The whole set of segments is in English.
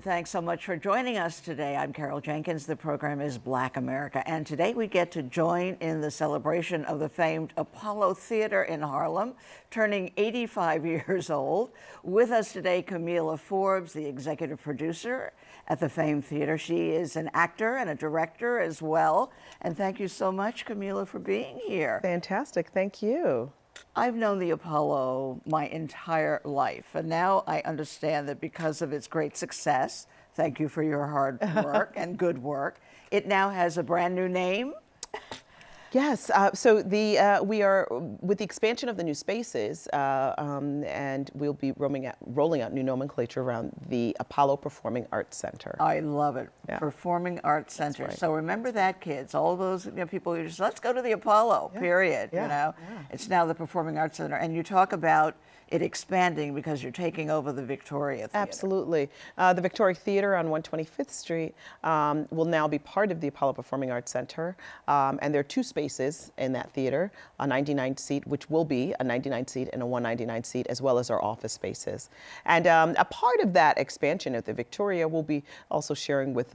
and thanks so much for joining us today. I'm Carol Jenkins. The program is Black America, and today we get to join in the celebration of the famed Apollo Theater in Harlem, turning 85 years old. With us today, Kamilah Forbes, the executive producer at the famed theater. She is an actor and a director as well. And thank you so much, Kamilah, for being here. Fantastic. Thank you. I've known the Apollo my entire life, and now I understand that because of its great success, thank you for your hard work and good work, it now has a brand new name. Yes, so we are with the expansion of the new spaces, and we'll be rolling out new nomenclature around the Apollo Performing Arts Center. I love it. Yeah. Performing Arts Center. Right. So remember that, kids. All those people who just, let's go to the Apollo, period. Yeah. You know, it's now the Performing Arts Center, and you talk about it expanding because you're taking over the Victoria Theater. Absolutely. The Victoria Theater on 125th Street will now be part of the Apollo Performing Arts Center, and there are two spaces in that theater, a 99-seat, which will be a 99-seat and a 199-seat, as well as our office spaces. And a part of that expansion at the Victoria will be also sharing with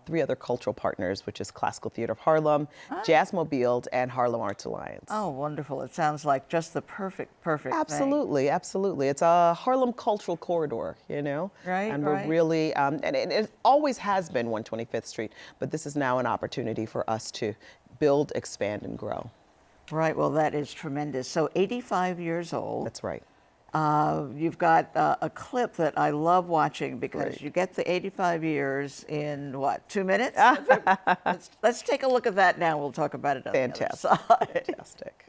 three other cultural partners, which is Classical Theater of Harlem, Jazzmobile, and Harlem Arts Alliance. Oh, wonderful. It sounds like just the perfect Absolutely, thing. absolutely. It's a Harlem cultural corridor, you know? Right, and we're really, and it always has been 125th Street, but this is now an opportunity for us to build, expand, and grow. Right, well, that is tremendous. So 85 years old. That's right. You've got a clip that I love watching because Great. you get the 85 years in, what, 2 minutes? let's take a look at that now. We'll talk about it on the other side. Fantastic.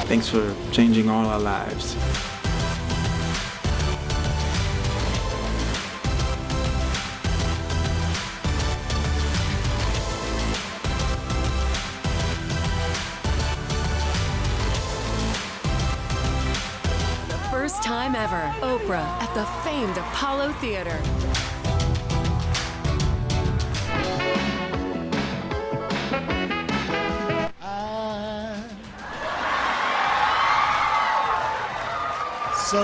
Thanks for changing all our lives. First time ever, Oprah at the famed Apollo Theater. So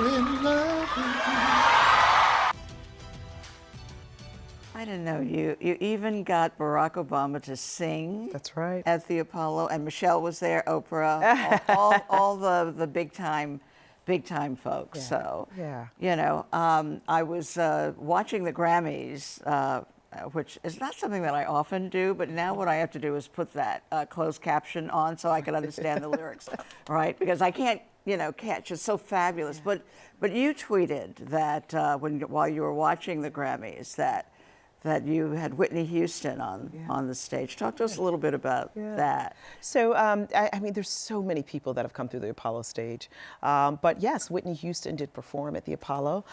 in love with you. I didn't know you even got Barack Obama to sing. That's right. At the Apollo, and Michelle was there, Oprah, all the big time folks. Yeah. So, Yeah. you know, I was watching the Grammys, which is not something that I often do, but now what I have to do is put that closed caption on so I can understand the lyrics, right? Because I can't, you know, catch. It's so fabulous. Yeah. But you tweeted that while you were watching the Grammys that you had Whitney Houston on the stage. Talk to us a little bit about that. So, I mean, there's so many people that have come through the Apollo stage. But yes, Whitney Houston did perform at the Apollo.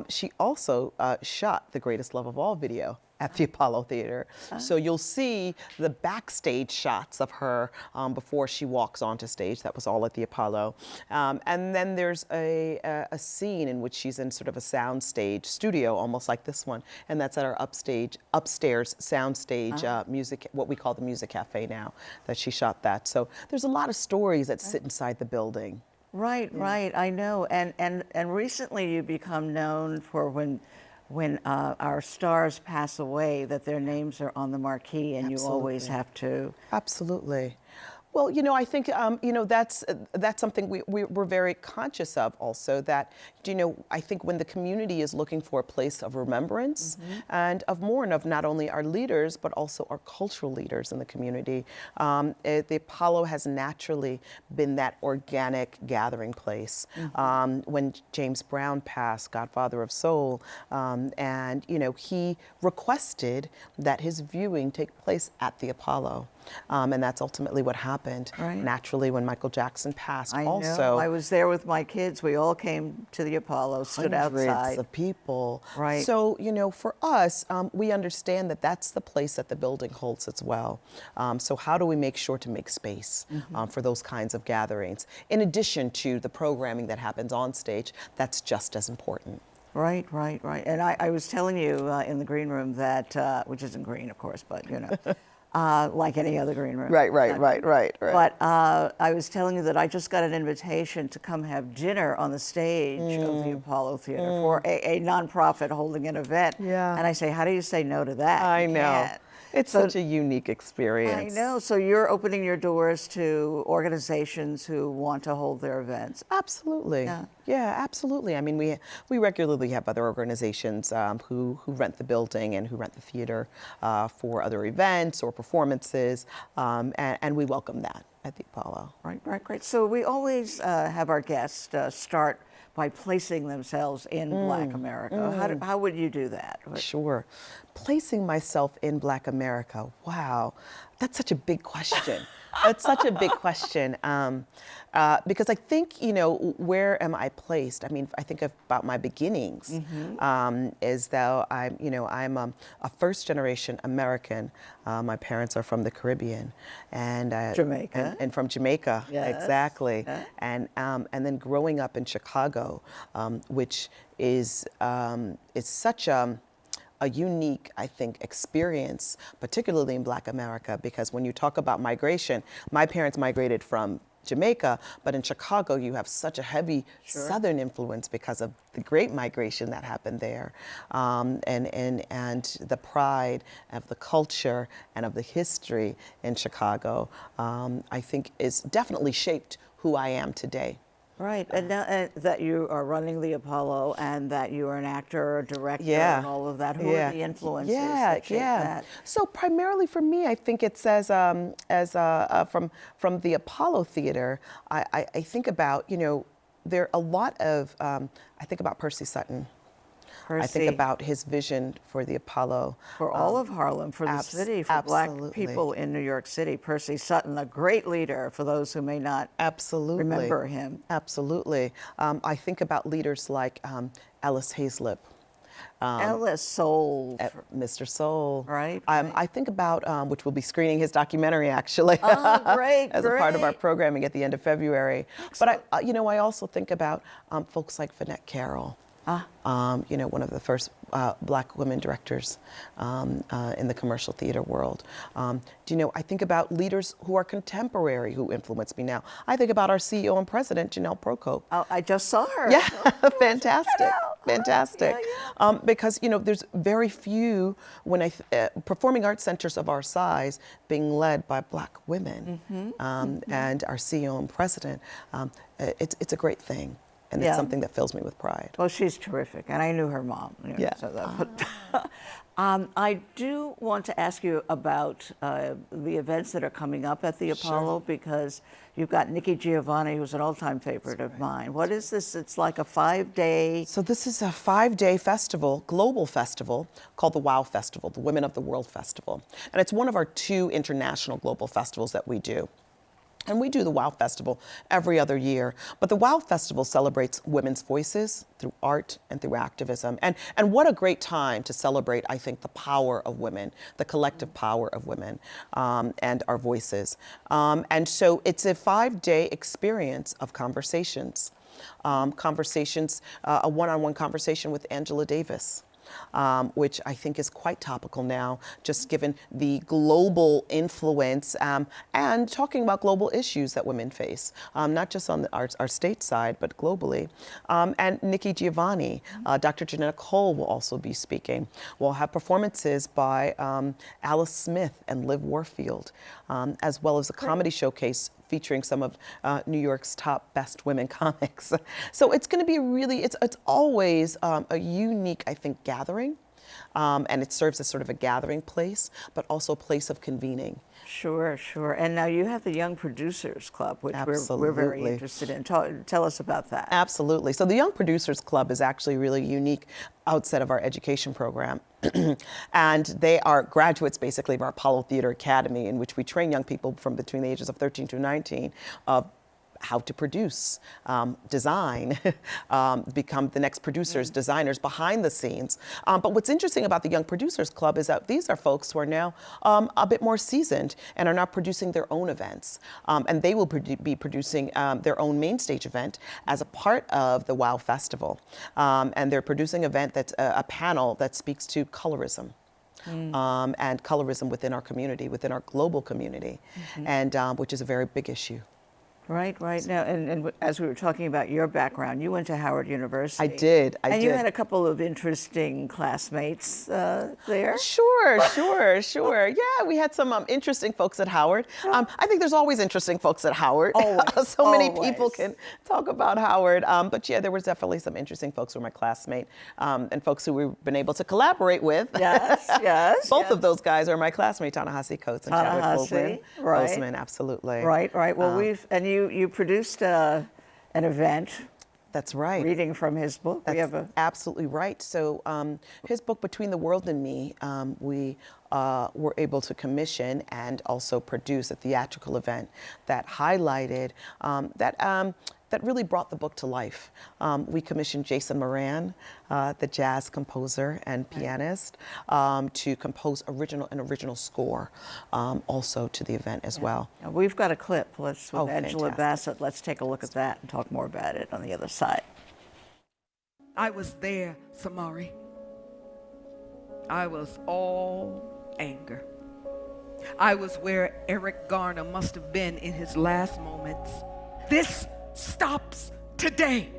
She also shot The Greatest Love of All video at the Apollo Theater. So you'll see the backstage shots of her before she walks onto stage. That was all at the Apollo. And then there's a scene in which she's in sort of a soundstage studio, almost like this one, and that's at our upstairs soundstage music, what we call the Music Cafe now, that she shot that. So there's a lot of stories that sit inside the building. Right, right, I know. And recently you become known for when our stars pass away, that their names are on the marquee, and you always have to. Absolutely. Well, you know, I think, you know, that's something we're very conscious of also, that, you know, I think when the community is looking for a place of remembrance and of mourn of not only our leaders, but also our cultural leaders in the community, the Apollo has naturally been that organic gathering place. When James Brown passed, Godfather of Soul, and, you know, he requested that his viewing take place at the Apollo. And that's ultimately what happened. Right. Naturally, when Michael Jackson passed, I also. know. I was there with my kids. We all came to the Apollo, stood Hundreds outside. of people. Right. So, for us, we understand that that's the place that the building holds as well. So how do we make sure to make space for those kinds of gatherings, in addition to the programming that happens on stage that's just as important? Right. And I was telling you in the green room that, which isn't green, of course, but like any other green room. Right. But I was telling you that I just got an invitation to come have dinner on the stage of the Apollo Theater for a nonprofit holding an event. Yeah. And I say, how do you say no to that? I You know. can't. It's So- such a unique experience. I know. So you're opening your doors to organizations who want to hold their events. Absolutely. Yeah. Yeah, absolutely. I mean, we regularly have other organizations who rent the building and who rent the theater for other events or performances, and we welcome that at the Apollo. Right, great. So we always have our guests start by placing themselves in Black America. How would you do that? Sure. Placing myself in Black America. Wow, that's such a big question. That's such a big question. Because I think, where am I placed? I mean, I think about my beginnings as though I'm a first-generation American. My parents are from the Caribbean, and Jamaica. and from Jamaica, Yes. exactly. Yeah. And then growing up in Chicago, which is such a unique, I think, experience, particularly in Black America, because when you talk about migration, my parents migrated from Jamaica, but in Chicago you have such a heavy Southern influence because of the Great Migration that happened there, and the pride of the culture and of the history in Chicago, I think is definitely shaped who I am today. Right, and now that you are running the Apollo and that you are an actor, a director, and all of that, who are the influences that shape that? So primarily for me, I think it's from the Apollo Theater. I think about there are a lot of I think about Percy Sutton. I think about his vision for the Apollo. For all of Harlem, for the city, for Black people in New York City. Percy Sutton, a great leader for those who may not remember him. Absolutely. I think about leaders like Ellis Hazlip. Ellis Soul. Mr. Soul. Right. I think about, which we'll be screening his documentary actually. Oh, great, as a part of our programming at the end of February. Excellent. But I also think about folks like Finette Carroll. One of the first Black women directors in the commercial theater world. I think about leaders who are contemporary who influence me now. I think about our CEO and president, Janelle Procope. Oh, I just saw her. Yeah, fantastic. Fantastic. Yeah. Because, there's very few performing arts centers of our size being led by Black women. And our CEO and president, it's a great thing. And it's something that fills me with pride. Well, she's terrific, and I knew her mom. So that, I do want to ask you about the events that are coming up at the Apollo, because you've got Nikki Giovanni, who's an all-time favorite of mine. What is this? It's like a 5-day... So this is a 5-day festival, global festival, called the WOW Festival, the Women of the World Festival. And it's one of our 2 international global festivals that we do. And we do the WOW Festival every other year. But the WOW Festival celebrates women's voices through art and through activism. And what a great time to celebrate, I think, the power of women, the collective power of women, and our voices. And so it's a 5-day experience of conversations. A one-on-one conversation with Angela Davis. Which I think is quite topical now, just given the global influence and talking about global issues that women face, not just on our state side, but globally. And Nikki Giovanni, Dr. Janetta Cole will also be speaking. We'll have performances by Alice Smith and Liv Warfield, as well as a comedy showcase featuring some of New York's top best women comics. So it's going to be it's always a unique, I think, gathering. And it serves as sort of a gathering place, but also a place of convening. Sure. And now you have the Young Producers Club, which we're very interested in. Tell us about that. Absolutely. So the Young Producers Club is actually really unique outside of our education program. And they are graduates, basically, of our Apollo Theater Academy, in which we train young people from between the ages of 13 to 19 how to produce, design, become the next producers, designers behind the scenes. But what's interesting about the Young Producers Club is that these are folks who are now a bit more seasoned and are now producing their own events. And they will be producing their own main stage event as a part of the WOW Festival. And they're producing an event that's a panel that speaks to colorism. And colorism within our community, within our global community, and which is a very big issue. Right, right. Now, and as we were talking about your background, you went to Howard University. I did. And you had a couple of interesting classmates there. Sure. Yeah, we had some interesting folks at Howard. I think there's always interesting folks at Howard. Always, so many people can talk about Howard. But yeah, there was definitely some interesting folks who were my classmate and folks who we've been able to collaborate with. Yes. Both of those guys are my classmates, Ta-Nehisi Coates and Chadwick Boseman. Right. Boseman, absolutely. Right. Well, you produced an event. That's right. Reading from his book. That's absolutely right. So his book, Between the World and Me, we were able to commission and also produce a theatrical event that highlighted, that really brought the book to life. We commissioned Jason Moran, the jazz composer and pianist, to compose an original score also to the event as well. Now, we've got a clip with Angela fantastic. Bassett. Let's take a look at that and talk more about it on the other side. I was there, Samari. I was all anger. I was where Eric Garner must have been in his last moments. This stops today,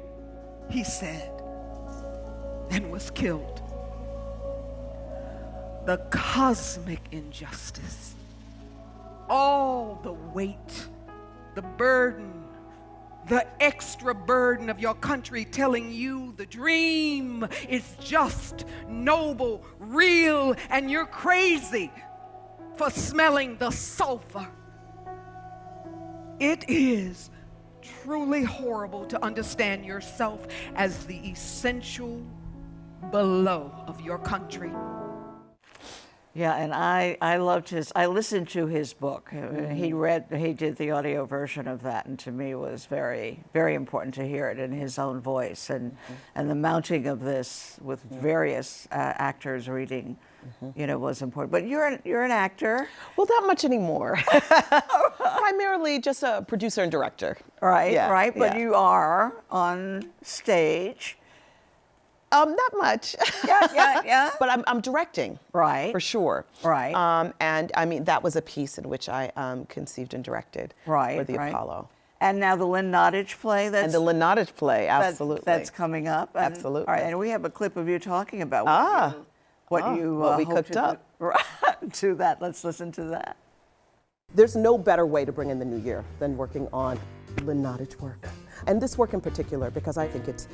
he said, and was killed. The cosmic injustice, all the weight, the burden, the extra burden of your country telling you the dream is just, noble, real, and you're crazy for smelling the sulfur. It is truly horrible to understand yourself as the essential below of your country. Yeah, and I loved I listened to his book. He did the audio version of that, and to me it was very, very important to hear it in his own voice, and the mounting of this with various actors reading, was important. But you're an actor. Well, not much anymore. Primarily just a producer and director. Right, Yeah, right. But yeah. you are on stage. Not much. Yeah. But I'm directing. Right. For sure. Right. And I mean, that was a piece in which I conceived and directed for the Apollo. And now the Lynn Nottage play. And the Lynn Nottage play, absolutely. That's coming up. And, Absolutely. All right, and we have a clip of you talking about what we hope cooked to up. To that. Let's listen to that. There's no better way to bring in the new year than working on Lynn Nottage work. And this work in particular, because I think it's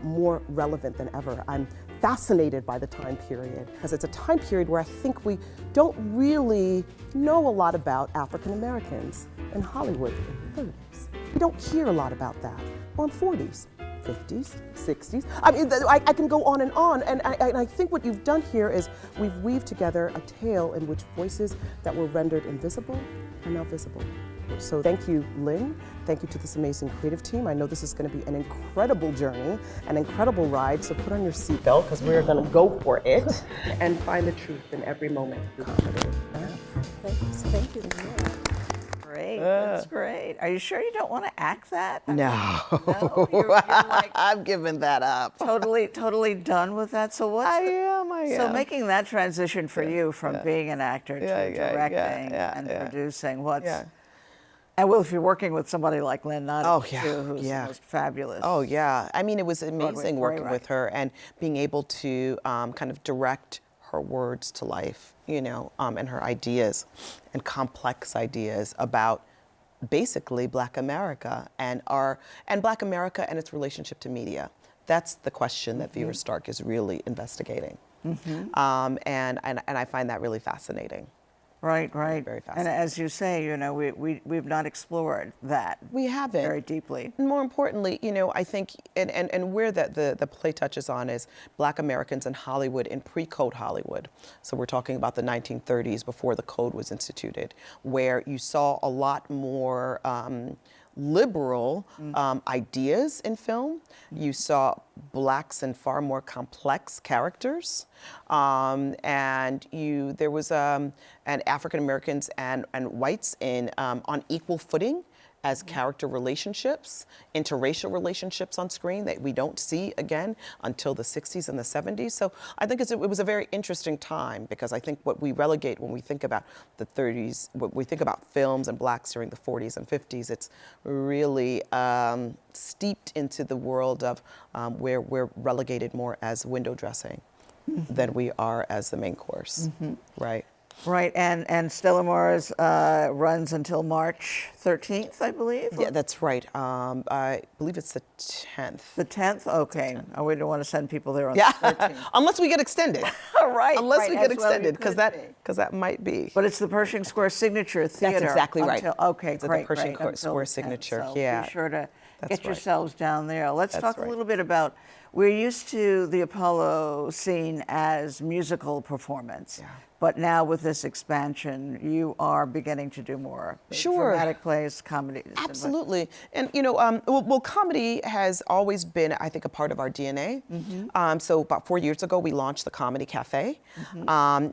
more relevant than ever. I'm fascinated by the time period, because it's a time period where I think we don't really know a lot about African Americans in Hollywood in the 30s. We don't hear a lot about that. Or in 40s, 50s, 60s. I mean, I can go on, and I think what you've done here is we've weaved together a tale in which voices that were rendered invisible are now visible. So thank you, Lynn. Thank you to this amazing creative team. I know this is going to be an incredible journey, an incredible ride, so put on your seatbelt because we're going to go for it and find the truth in every moment. Thank you. Great, that's great. Are you sure you don't want to act that? No. You're like I've given that up. totally done with that. So what? I am. So making that transition for you from being an actor to directing and yeah. producing, and well, if you're working with somebody like Lynn Nottage, too, who's the most fabulous. Oh, yeah. I mean, it was amazing working with her and being able to kind of direct her words to life, and her ideas and complex ideas about basically Black America and Black America and its relationship to media. That's the question that Vera Stark is really investigating. And I find that really fascinating. Right, right. Very And fascinating. as you say, you know, we've not explored that We haven't. very deeply. And more importantly, you know, I think, and where the play touches on is Black Americans in Hollywood, in pre-code Hollywood. So we're talking about the 1930s, before the code was instituted, where you saw a lot more liberal ideas in film. You saw blacks in far more complex characters, and there was and African Americans and whites in on equal footing as character relationships, interracial relationships on screen that we don't see again until the 60s and the 70s. So I think it was a very interesting time, because I think what we relegate when we think about the 30s, what we think about films and blacks during the 40s and 50s, it's really steeped into the world of where we're relegated more as window dressing than we are as the main course, right? Right, and Stella Mars runs until March 13th, I believe? Yeah, that's right. I believe it's the 10th. The 10th? Okay. Oh, we don't want to send people there on Yeah, the 13th. unless we get extended. Right, Unless right, we get as well you extended, because could be. that might be. But it's the Pershing Square Signature Theater. That's exactly right. Okay, It's at great, the Pershing great, Square until the 10th. Signature, So yeah. be sure to That's get right. yourselves down there. Let's That's talk right. a little bit about, we're used to the Apollo scene as musical performance. Yeah. But now with this expansion, you are beginning to do more Sure. dramatic plays, comedies. Absolutely. And, you know, well, comedy has always been, I think, a part of our DNA. So about 4 years ago, we launched the Comedy Cafe,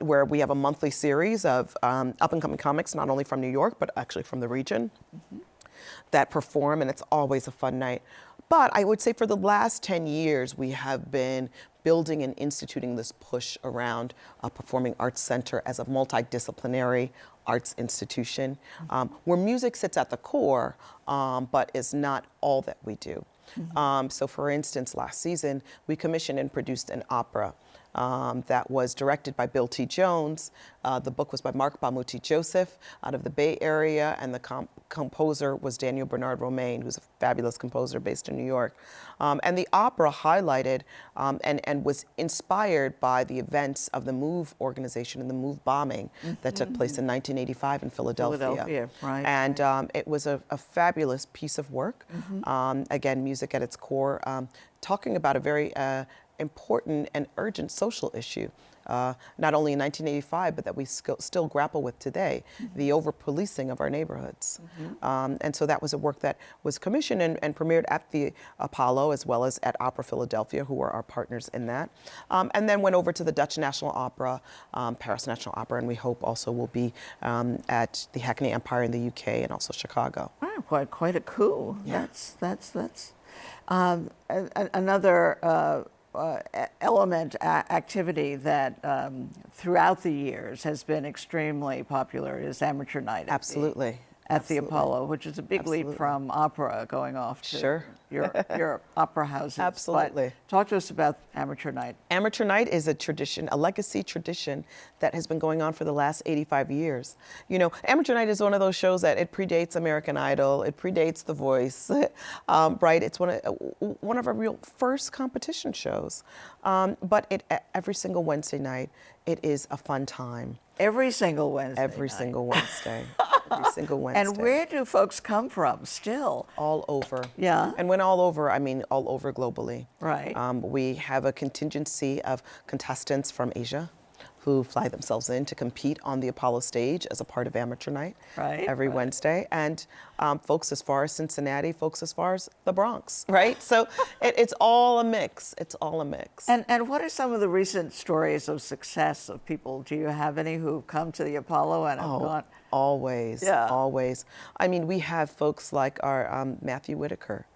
where we have a monthly series of up-and-coming comics, not only from New York, but actually from the region, that perform, and it's always a fun night. But I would say for the last 10 years, we have been building and instituting this push around a performing arts center as a multidisciplinary arts institution, where music sits at the core, but is not all that we do. So for instance, last season, we commissioned and produced an opera that was directed by Bill T. Jones. The book was by Mark Bamuti Joseph out of the Bay Area, and the composer was Daniel Bernard Romaine, who's a fabulous composer based in New York. And the opera highlighted and was inspired by the events of the MOVE organization and the MOVE bombing that took place in 1985 in Philadelphia. Right. And it was a fabulous piece of work. Again, music at its core, talking about a very important and urgent social issue, not only in 1985, but that we still grapple with today, the over-policing of our neighborhoods. And so that was a work that was commissioned and premiered at the Apollo, as well as at Opera Philadelphia, who are our partners in that. And then went over to the Dutch National Opera, Paris National Opera, and we hope also will be at the Hackney Empire in the UK and also Chicago. Wow, quite a coup. Yeah. That's another element, activity that throughout the years has been extremely popular is amateur night. Absolutely. At the Apollo, which is a big leap from opera going off to Sure. your opera houses. Absolutely. But talk to us about amateur night. Amateur Night is a tradition, a legacy tradition that has been going on for the last 85 years. You know, Amateur Night is one of those shows that it predates American Idol, it predates The Voice, right? It's one of our real first competition shows. But every single Wednesday night, it is a fun time. Every single Wednesday. Every night. single Wednesday. Every single Wednesday. And where do folks come from still? All over. Yeah. And when all over, I mean all over globally. Right. We have a contingency of contestants from Asia who fly themselves in to compete on the Apollo stage as a part of Amateur Night every Wednesday. And folks as far as Cincinnati, folks as far as the Bronx, right? So it's all a mix. It's all a mix. And what are some of the recent stories of success of people? Do you have any who've come to the Apollo and have gone? Always, Yeah. always. I mean, we have folks like our Matthew Whitaker,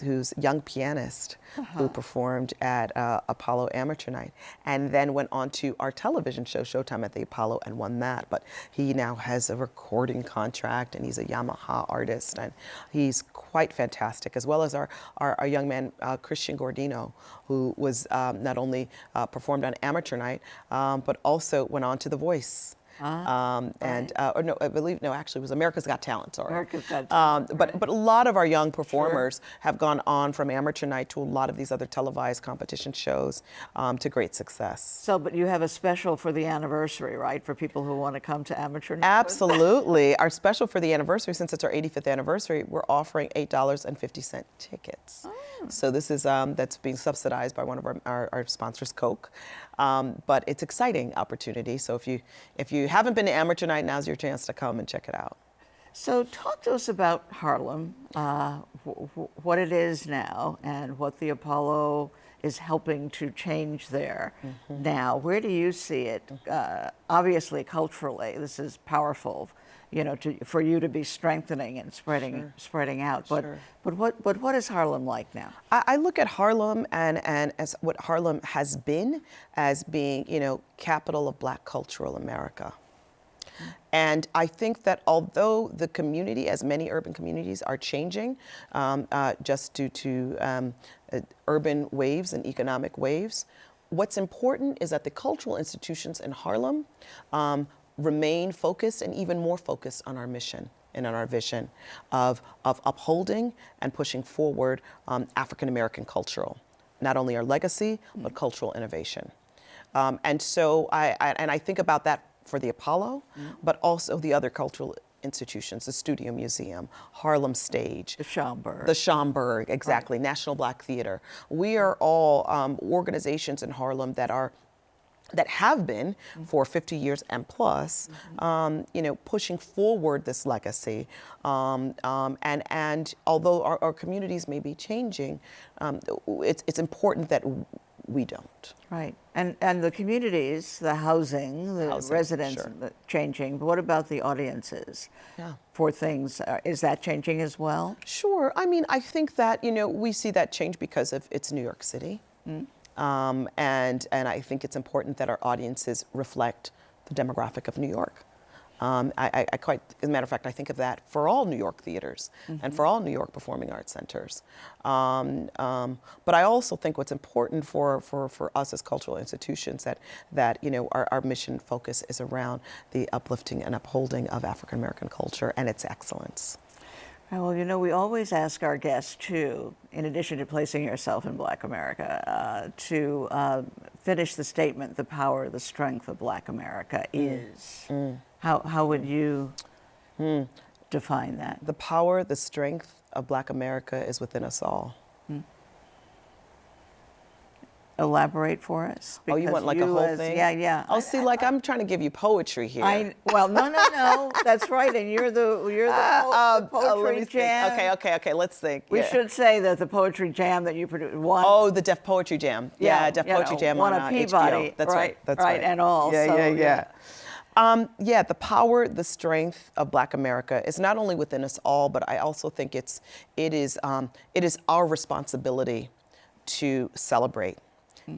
who's a young pianist who performed at Apollo Amateur Night and then went on to our television show, Showtime at the Apollo, and won that. But he now has a recording contract and he's a Yamaha artist and he's quite fantastic, as well as our young man, Christian Gordino, who was not only performed on Amateur Night, but also went on to The Voice. or no, I believe, no, actually it was America's Got Talent, sorry. America's Got Talent, But a lot of our young performers have gone on from amateur night to a lot of these other televised competition shows to great success. So, but you have a special for the anniversary, right? For people who want to come to amateur night? Absolutely. Our special for the anniversary, since it's our 85th anniversary, we're offering $8.50 tickets. So this is that's being subsidized by one of our sponsors, Coke. But it's exciting opportunity. So if you haven't been to amateur night, now's your chance to come and check it out. So talk to us about Harlem, what it is now, and what the Apollo is helping to change there now. Where do you see it? Obviously, culturally, this is powerful, you know, for you to be strengthening and spreading out. But what is Harlem like now? I look at Harlem and as what Harlem has been as being, you know, capital of Black cultural America. And I think that although the community, as many urban communities, are changing just due to urban waves and economic waves, what's important is that the cultural institutions in Harlem remain focused and even more focused on our mission and on our vision of upholding and pushing forward African American cultural, not only our legacy, but cultural innovation. And so I think about that for the Apollo, but also the other cultural institutions, the Studio Museum, Harlem Stage. The Schomburg. The Schomburg, exactly, right. National Black Theater. We are all organizations in Harlem that have been for 50 years and plus, you know, pushing forward this legacy. And although our communities may be changing, it's important that we don't. Right. And the communities, the housing, the residents changing. But what about the audiences for things? Is that changing as well? Sure. I mean, I think that, you know, we see that change because of it's New York City. And I think it's important that our audiences reflect the demographic of New York. I quite, as a matter of fact, I think of that for all New York theaters and for all New York performing arts centers. But I also think what's important for us as cultural institutions that you know, our mission focus is around the uplifting and upholding of African American culture and its excellence. Well, you know, we always ask our guests too, in addition to placing yourself in Black America, to finish the statement, the power, the strength of Black America is. How would you define that? The power, the strength of Black America is within us all. Elaborate for us. Oh, you want like a whole thing? Yeah. Oh, see, like I'm trying to give you poetry here. Well, no. That's right, and you're the poetry jam. Okay. Let's think. We should say that the poetry jam that you produced won. Oh, the Deaf Poetry Jam. Yeah, Deaf Poetry Jam won on a Peabody. HBO. That's right. That's right. And all. Yeah. The power, the strength of Black America is not only within us all, but I also think it is our responsibility to celebrate.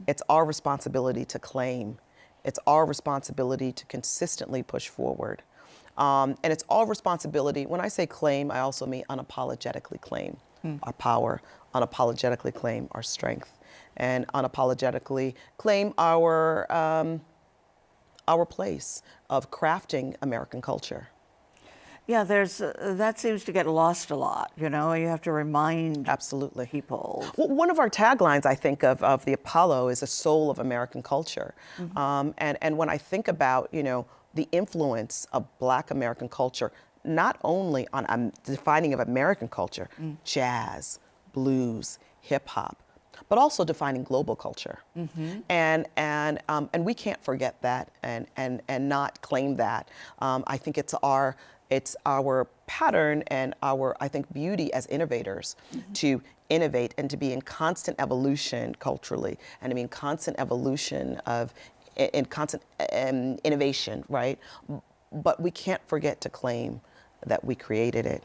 It's our responsibility to claim. It's our responsibility to consistently push forward. And it's our responsibility, when I say claim, I also mean unapologetically claim our power, unapologetically claim our strength, and unapologetically claim our place of crafting American culture. Yeah, that seems to get lost a lot. You know, you have to remind people. Well, one of our taglines, I think, of the Apollo is the soul of American culture. And when I think about, you know, the influence of Black American culture, not only on defining of American culture, jazz, blues, hip hop, but also defining global culture. And we can't forget that and not claim that. I think it's our pattern and our, I think, beauty as innovators to innovate and to be in constant evolution culturally and to be in constant evolution in constant innovation, right? But we can't forget to claim that we created it,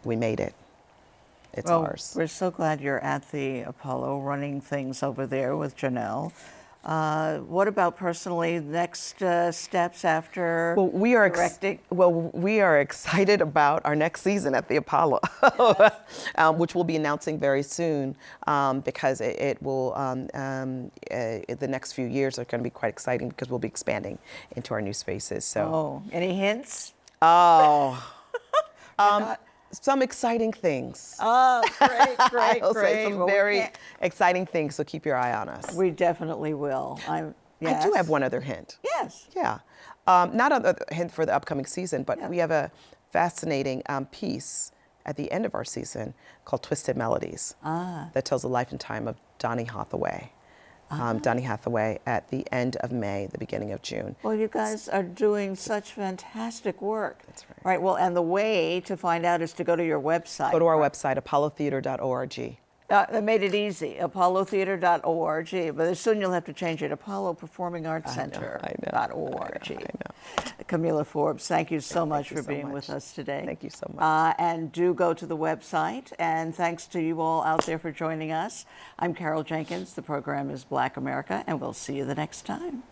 we made it. It's ours. We're so glad you're at the Apollo running things over there with Janelle. What about personally, next steps after Well, we are directing? we are excited about our next season at the Apollo, which we'll be announcing very soon, because it will. The next few years are going to be quite exciting because we'll be expanding into our new spaces. So, Oh, any hints? some exciting things. Oh, great, great, I'll say great. some Well, we very can't- exciting things. So keep your eye on us. We definitely will. Yes. I do have one other hint. Yes. Yeah. Not a hint for the upcoming season, but Yeah. we have a fascinating piece at the end of our season called Twisted Melodies that tells the life and time of Donny Hathaway. Donny Hathaway at the end of May, the beginning of June. Well, you guys are doing such fantastic work. That's right. Right. Well, and the way to find out is to go to your website. Go to our website, apollotheater.org. They made it easy, apollotheater.org, but soon you'll have to change it, apolloperformingartscenter.org. I know. Kamilah Forbes, thank you so much you for so being much. with us today. Thank you so much. And do go to the website, and thanks to you all out there for joining us. I'm Carol Jenkins. The program is Black America, and we'll see you the next time.